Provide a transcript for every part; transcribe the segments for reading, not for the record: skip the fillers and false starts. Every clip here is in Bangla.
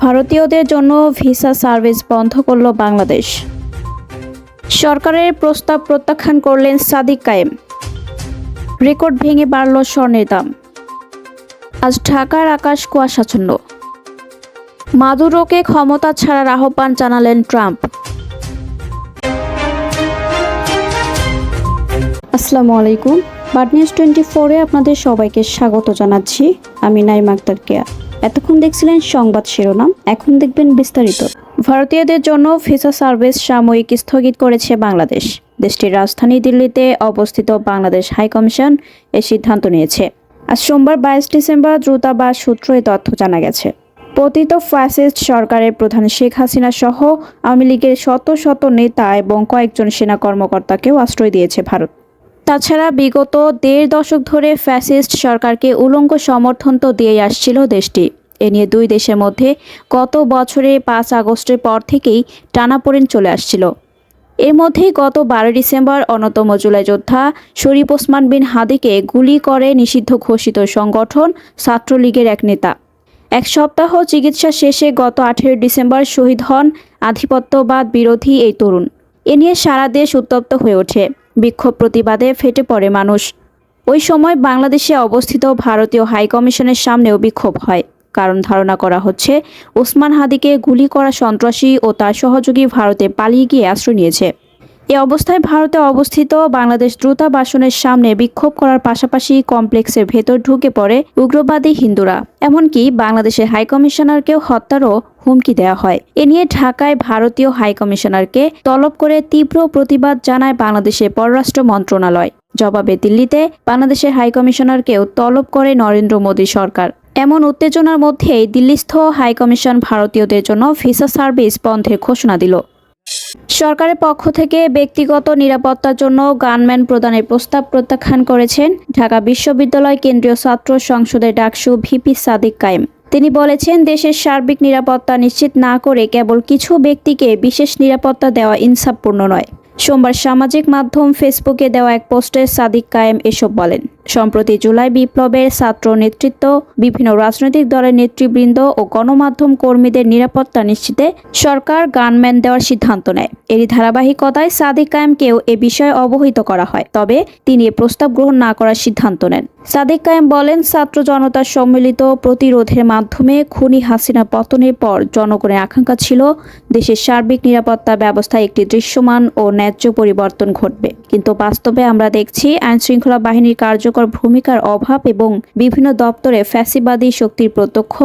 ভারতীয়দের জন্য ভিসা সার্ভিস বন্ধ করল বাংলাদেশ। সরকারের প্রস্তাব প্রত্যাখ্যান করলেন সাদিক কায়েম। রেকর্ড ভেঙে বাড়ল স্বর্ণের দাম। আজ ঢাকার আকাশ কুয়াশাচ্ছন্ন। মাদুরোকে ক্ষমতা ছাড়ার আহ্বান জানালেন ট্রাম্প। আসসালামু আলাইকুম। বার্ড নিউজ 24-এ আপনাদের সবাইকে স্বাগত জানাচ্ছি। আমি নাইমা আক্তার কেয়া। এতক্ষণ দেখছিলেন সংবাদ শিরোনাম, এখন দেখবেন বিস্তারিত। ভারতীয়দের জন্য ভিসা সার্ভিস সাময়িক স্থগিত করেছে বাংলাদেশ। দেশটির রাজধানী দিল্লিতে অবস্থিত বাংলাদেশ হাইকমিশন এই সিদ্ধান্ত নিয়েছে। আজ সোমবার 22 ডিসেম্বর দূতাবাস সূত্রে এই তথ্য জানা গেছে। পতিত ফ্যাসিস্ট সরকারের প্রধান শেখ হাসিনা সহ আওয়ামী লীগের শত শত নেতা এবং কয়েকজন সেনা কর্মকর্তাকেও আশ্রয় দিয়েছে ভারত। তাছাড়া বিগত 1.5 দশক ধরে ফ্যাসিস্ট সরকারকে উলঙ্গ সমর্থন তো দিয়েই আসছিল দেশটি। এ নিয়ে দুই দেশের মধ্যে গত বছরের 5 আগস্টের পর থেকেই টানাপোড়েন চলে আসছিল। এর মধ্যেই গত 12 ডিসেম্বর অন্যতম জুলাই যোদ্ধা শরীফ ওসমান বিন হাদিকে গুলি করে নিষিদ্ধ ঘোষিত সংগঠন ছাত্রলীগের এক নেতা। এক সপ্তাহ চিকিৎসা শেষে গত 18 ডিসেম্বর শহীদ হন আধিপত্যবাদ বিরোধী এই তরুণ। এ নিয়ে সারা দেশ উত্তপ্ত হয়ে ওঠে। বিক্ষোভ প্রতিবাদে ফেটে পড়ে মানুষ। ওই সময় বাংলাদেশে অবস্থিত ভারতীয় হাইকমিশনের সামনেও বিক্ষোভ হয়। কারণ ধারণা করা হচ্ছে ওসমান হাদিকে গুলি করা সন্ত্রাসী ও তার সহযোগী ভারতে পালিয়ে গিয়ে আশ্রয় নিয়েছে। এ অবস্থায় ভারতে অবস্থিত বাংলাদেশ দূতাবাসনের সামনে বিক্ষোভ করার পাশাপাশি কমপ্লেক্সের ভেতর ঢুকে পড়ে উগ্রবাদী হিন্দুরা। এমনকি বাংলাদেশের হাইকমিশনারকেও হত্যারও হুমকি দেওয়া হয়। এ নিয়ে ঢাকায় ভারতীয় হাইকমিশনারকে তলব করে তীব্র প্রতিবাদ জানায় বাংলাদেশের পররাষ্ট্র মন্ত্রণালয়। জবাবে দিল্লিতে বাংলাদেশের হাইকমিশনারকেও তলব করে নরেন্দ্র মোদী সরকার। এমন উত্তেজনার মধ্যেই দিল্লিস্থ হাইকমিশন ভারতীয়দের জন্য ভিসা সার্ভিস বন্ধের ঘোষণা দিল। সরকারের পক্ষ থেকে ব্যক্তিগত নিরাপত্তার জন্য গানম্যান প্রদানের প্রস্তাব প্রত্যাখ্যান করেছেন ঢাকা বিশ্ববিদ্যালয় কেন্দ্রীয় ছাত্র সংসদের ডাকসু ভিপি সাদিক কায়েম। তিনি বলেছেন, দেশের সার্বিক নিরাপত্তা নিশ্চিত না করে কেবল কিছু ব্যক্তিকে বিশেষ নিরাপত্তা দেওয়া ইনসাফপূর্ণ নয়। সোমবার সামাজিক মাধ্যম ফেসবুকে দেওয়া এক পোস্টে সাদিক কায়েম এসব বলেন। সম্প্রতি জুলাই বিপ্লবের ছাত্র নেতৃত্ব, বিভিন্ন রাজনৈতিক দলের নেতৃবৃন্দ ও গণমাধ্যম কর্মীদের নিরাপত্তা নিশ্চিতে সরকার গানম্যান দেওয়ার সিদ্ধান্ত নেয়। এরই ধারাবাহিকতায় সাদিক কায়েমকেও এ বিষয়ে অবহিত করা হয়। তবে তিনি এ প্রস্তাব গ্রহণ না করার সিদ্ধান্ত নেন। সাদিক কায়েম বলেন, ছাত্র জনতার সম্মিলিত প্রতিরোধের মাধ্যমে খুনি হাসিনা পতনের পর জনগণের আকাঙ্ক্ষা ছিল দেশের সার্বিক নিরাপত্তা ব্যবস্থায় একটি দৃশ্যমান ও ন্যায্য পরিবর্তন ঘটবে। কিন্তু বাস্তবে আমরা দেখছি আইনশৃঙ্খলা বাহিনীর কার্যকর ভূমিকার অভাব এবং বিভিন্ন দপ্তরে ফ্যাসিবাদী শক্তির প্রত্যক্ষ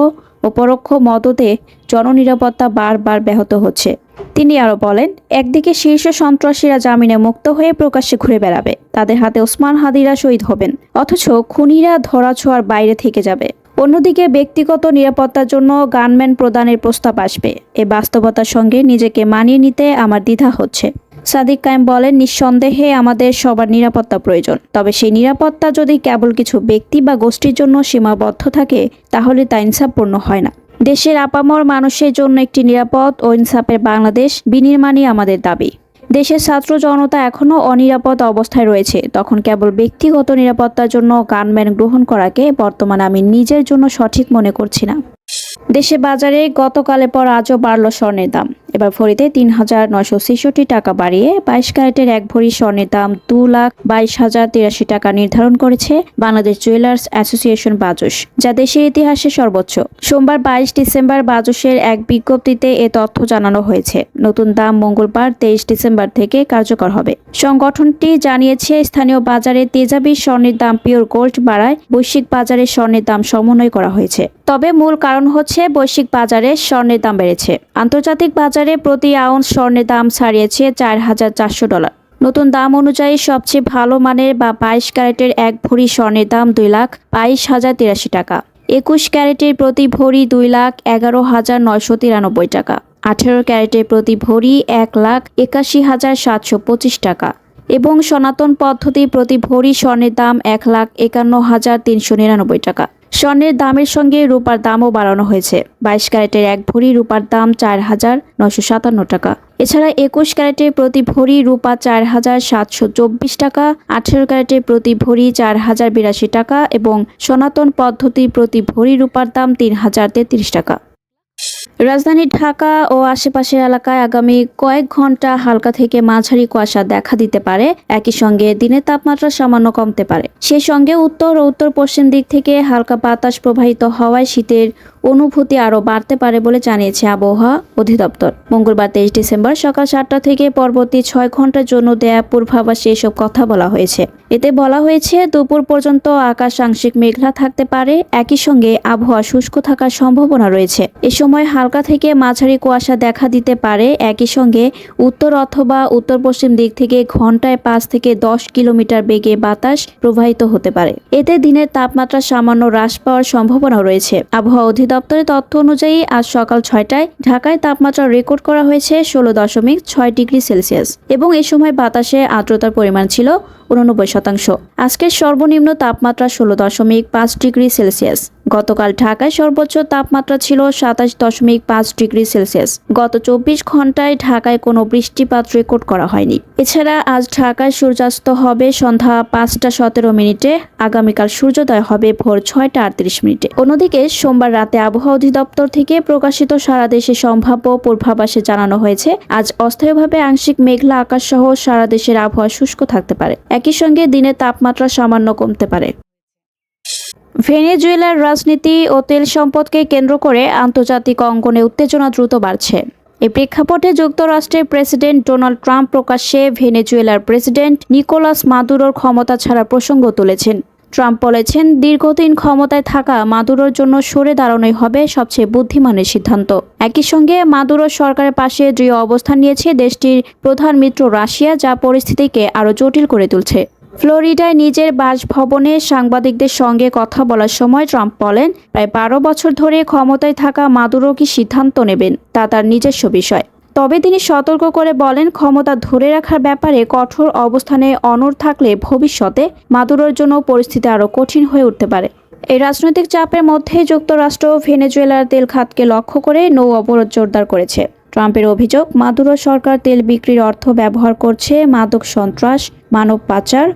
ও পরোক্ষ মদতে জননিরাপত্তা বারবার ব্যাহত হচ্ছে। তিনি আরও বলেন, একদিকে শীর্ষ সন্ত্রাসীরা জামিনে মুক্ত হয়ে প্রকাশ্যে ঘুরে বেড়াবে, তাদের হাতে ওসমান হাদিরা শহীদ হবেন, অথচ খুনিরা ধরাছোঁয়ার বাইরে থেকে যাবে। অন্যদিকে ব্যক্তিগত নিরাপত্তার জন্য গানম্যান প্রদানের প্রস্তাব আসবে। এ বাস্তবতার সঙ্গে নিজেকে মানিয়ে নিতে আমার দ্বিধা হচ্ছে। সাদিক কায়েম বলেন, নিঃসন্দেহে আমাদের সবার নিরাপত্তা প্রয়োজন। তবে সেই নিরাপত্তা যদি কেবল কিছু ব্যক্তি বা গোষ্ঠীর জন্য সীমাবদ্ধ থাকে, তাহলে তা ইনসাফপূর্ণ হয় না। দেশের আপামর মানুষের জন্য একটি নিরাপদ ও ইনসাফের বাংলাদেশ বিনির্মাণই আমাদের দাবি। দেশের ছাত্র জনতা এখনও অনিরাপদ অবস্থায় রয়েছে, তখন কেবল ব্যক্তিগত নিরাপত্তার জন্য গানম্যান গ্রহণ করাকে বর্তমানে আমি নিজের জন্য সঠিক মনে করছি না। দেশে বাজারে গতকালের পর আজও বাড়ল স্বর্ণের দাম। এবার ভরিতে 3,966 টাকা বাড়িয়ে 22 ক্যারেটের এক ভরি স্বর্ণের দাম 2,22,083 টাকা নির্ধারণ করেছে বাংলাদেশ জুয়েলার্স অ্যাসোসিয়েশন বাজস, যা দেশের ইতিহাসে সর্বোচ্চ। সোমবার 22 ডিসেম্বর বাজসের এক বিজ্ঞপ্তিতে এ তথ্য জানানো হয়েছে। নতুন দাম মঙ্গলবার 23 ডিসেম্বর থেকে কার্যকর হবে। সংগঠনটি জানিয়েছে, স্থানীয় বাজারে তেজাবি স্বর্ণের দাম পিওর গোল্ড বাড়ায় বৈশ্বিক বাজারে স্বর্ণের দাম সমন্বয় করা হয়েছে। তবে মূল কারণ হচ্ছে বৈশ্বিক বাজারে স্বর্ণের দাম বেড়েছে। আন্তর্জাতিক বাজারে প্রতি আউন্স স্বর্ণের দাম ছাড়িয়েছে $4,400। নতুন দাম অনুযায়ী সবচেয়ে ভালো মানের বা 22 ক্যারেটের এক ভরি স্বর্ণের দাম 2,22,083 টাকা। 21 ক্যারেটের প্রতি ভরি 2,11,993 টাকা। 18 ক্যারেটের প্রতি ভরি 1,81,725 টাকা এবং সনাতন পদ্ধতি প্রতি ভরি স্বর্ণের দাম 1,51,399 টাকা। স্বর্ণের দামের সঙ্গে রূপার দামও বাড়ানো হয়েছে। 22 ক্যারেটের এক ভরি রূপার দাম 4,957 টাকা। এছাড়া 21 ক্যারেটের প্রতি ভরি রূপা 4,724 টাকা, 18 ক্যারেটের প্রতি ভরি 4,082 টাকা এবং সনাতন পদ্ধতি প্রতি ভরি রূপার দাম 3,033 টাকা। রাজধানী ঢাকা ও আশেপাশের এলাকায় আগামী কয়েক ঘন্টা হালকা থেকে মাঝারি কুয়াশা দেখা দিতে পারে। একই সঙ্গে দিনের তাপমাত্রা সামান্য কমতে পারে। সেই সঙ্গে উত্তর ও উত্তর পশ্চিম দিক থেকে হালকা বাতাস প্রবাহিত হওয়ায় শীতের অনুভূতি আরও বাড়তে পারে বলে জানিয়েছে আবহাওয়া অধিদপ্তর। মঙ্গলবার 23 ডিসেম্বর সকাল 7টা থেকে পরবর্তী 6 ঘন্টার জন্য দেয়া পূর্বাভাসে এসব কথা বলা হয়েছে। এতে বলা হয়েছে দুপুর পর্যন্ত আকাশ আংশিক মেঘলা থাকতে পারে। একই সঙ্গে আবহাওয়া শুষ্ক থাকার সম্ভাবনা রয়েছে। এ সময় হালকা থেকে মাঝারি কুয়াশা দেখা দিতে পারে। একই সঙ্গে উত্তর অথবা উত্তর পশ্চিম দিক থেকে ঘন্টায় 5 থেকে 10 কিলোমিটার বেগে বাতাস প্রবাহিত হতে পারে। এতে দিনের তাপমাত্রা সামান্য হ্রাস পাওয়ার সম্ভাবনা রয়েছে। আবহাওয়া অধিদপ্তরের তথ্য অনুযায়ী আজ সকাল 6টায় ঢাকায় তাপমাত্রা রেকর্ড করা হয়েছে 16.6 ডিগ্রি সেলসিয়াস এবং এই সময় বাতাসে আর্দ্রতার পরিমাণ ছিল 89%। আজকের সর্বনিম্ন তাপমাত্রা 16.5 ডিগ্রি সেলসিয়াস। গতকাল ঢাকায় সর্বোচ্চ তাপমাত্রা ছিল 27.5 ডিগ্রি সেলসিয়াস। গত 24 ঘন্টায় ঢাকায় কোনো বৃষ্টিপাত রেকর্ড করা হয়নি। এছাড়া আজ ঢাকায় সূর্যাস্ত হবে সন্ধ্যা 5টা 17 মিনিটে। আগামীকাল সূর্যোদয় হবে ভোর 6টা 38 মিনিটে। অন্যদিকে সোমবার রাতে আবহাওয়া অধিদপ্তর থেকে প্রকাশিত সারা দেশে সম্ভাব্য পূর্বাভাসে জানানো হয়েছে আজ অস্থায়ীভাবে আংশিক মেঘলা আকাশ সহ সারা দেশের আবহাওয়া শুষ্ক থাকতে পারে। একই সঙ্গে দিনের তাপমাত্রা সামান্য কমতে পারে। ভেনেজুয়েলার রাজনীতি ও তেল সম্পদকে কেন্দ্র করে আন্তর্জাতিক অঙ্গনে উত্তেজনা দ্রুত বাড়ছে। এই প্রেক্ষাপটে যুক্তরাষ্ট্রের প্রেসিডেন্ট ডোনাল্ড ট্রাম্প প্রকাশ্যে ভেনেজুয়েলার প্রেসিডেন্ট নিকোলাস মাদুরোর ক্ষমতা ছাড়ার প্রসঙ্গ তুলেছেন। ট্রাম্প বলেছেন, দীর্ঘদিন ক্ষমতায় থাকা মাদুরোর জন্য সরে দাঁড়ানোই হবে সবচেয়ে বুদ্ধিমানের সিদ্ধান্ত। একই সঙ্গে মাদুরোর সরকারের পাশে দৃঢ় অবস্থান নিয়েছে দেশটির প্রধান মিত্র রাশিয়া, যা পরিস্থিতিকে আরও জটিল করে তুলছে। ফ্লোরিডায় নিজের বাসভবনে সাংবাদিকদের সঙ্গে কথা বলার সময় ট্রাম্প বলেন, প্রায় 12 বছর ধরে ক্ষমতায় থাকা মাদুরো কি সিদ্ধান্ত নেবেন তা তার নিজস্ব বিষয়। তবে তিনি সতর্ক করে বলেন, ক্ষমতা ধরে রাখার ব্যাপারে কঠোর অবস্থানে অনড় থাকলে ভবিষ্যতে মাদুরোর জন্য পরিস্থিতি আরও কঠিন হয়ে উঠতে পারে। এই রাজনৈতিক চাপের মধ্যে যুক্তরাষ্ট্র ভেনেজুয়েলার তেল খাতকে লক্ষ্য করে নৌ অবরোধ জোরদার করেছে। ট্রাম্পের অভিযোগ, মাদুরো সরকার তেল বিক্রির অর্থ ব্যবহার করছে মাদক সন্ত্রাস, মানব পাচার,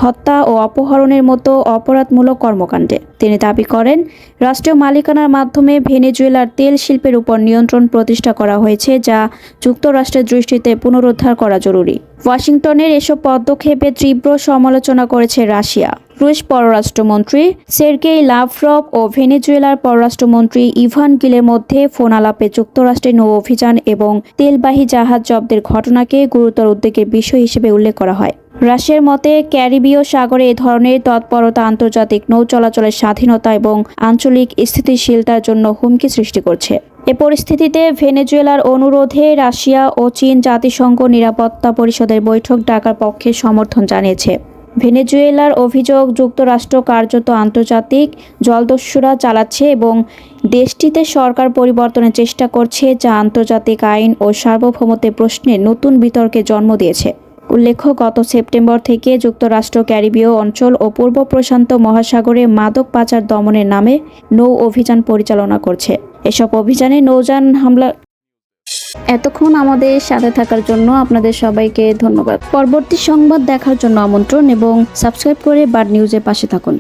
হত্যা ও অপহরণের মতো অপরাধমূলক কর্মকাণ্ডে। তিনি দাবি করেন, রাষ্ট্রীয় মালিকানার মাধ্যমে ভেনেজুয়েলার তেল শিল্পের উপর নিয়ন্ত্রণ প্রতিষ্ঠা করা হয়েছে, যা যুক্তরাষ্ট্রের দৃষ্টিতে পুনরুদ্ধার করা জরুরি। ওয়াশিংটনের এসব পদক্ষেপে তীব্র সমালোচনা করেছে রাশিয়া। রুশ পররাষ্ট্রমন্ত্রী সের্গেই লাভরভ ও ভেনেজুয়েলার পররাষ্ট্রমন্ত্রী ইভান গিলের মধ্যে ফোন আলাপে যুক্তরাষ্ট্রের নৌ অভিযান এবং তেলবাহী জাহাজ জব্দের ঘটনাকে গুরুতর উদ্বেগের বিষয় হিসেবে উল্লেখ করা হয়। রাশিয়ার মতে, ক্যারিবীয় সাগরে এ ধরনের তৎপরতা আন্তর্জাতিক নৌ চলাচলের স্বাধীনতা এবং আঞ্চলিক স্থিতিশীলতার জন্য হুমকি সৃষ্টি করছে। এ পরিস্থিতিতে ভেনেজুয়েলার অনুরোধে রাশিয়া ও চীন জাতিসংঘ নিরাপত্তা পরিষদের বৈঠক ডাকার পক্ষে সমর্থন জানিয়েছে। ভেনেজুয়েলার অভিযোগ, যুক্তরাষ্ট্র কার্যত আন্তর্জাতিক জলদস্যুরা চালাচ্ছে এবং দেশটিতে সরকার পরিবর্তনের চেষ্টা করছে, যা আন্তর্জাতিক আইন ও সার্বভৌমত্বের প্রশ্নে নতুন বিতর্কে জন্ম দিয়েছে। উল্লেখ্য, গত সেপ্টেম্বর থেকে যুক্তরাষ্ট্র ক্যারিবীয় অঞ্চল ও পূর্ব প্রশান্ত মহাসাগরে মাদক পাচার দমনের নামে নৌ অভিযান পরিচালনা করছে। এসব অভিযানে নৌযান হামলা। এতক্ষণ আমাদের সাথে থাকার জন্য আপনাদের সবাইকে ধন্যবাদ। পরবর্তী সংবাদ দেখার জন্য আমন্ত্রণ এবং সাবস্ক্রাইব করে বার্ড নিউজের পাশে থাকুন।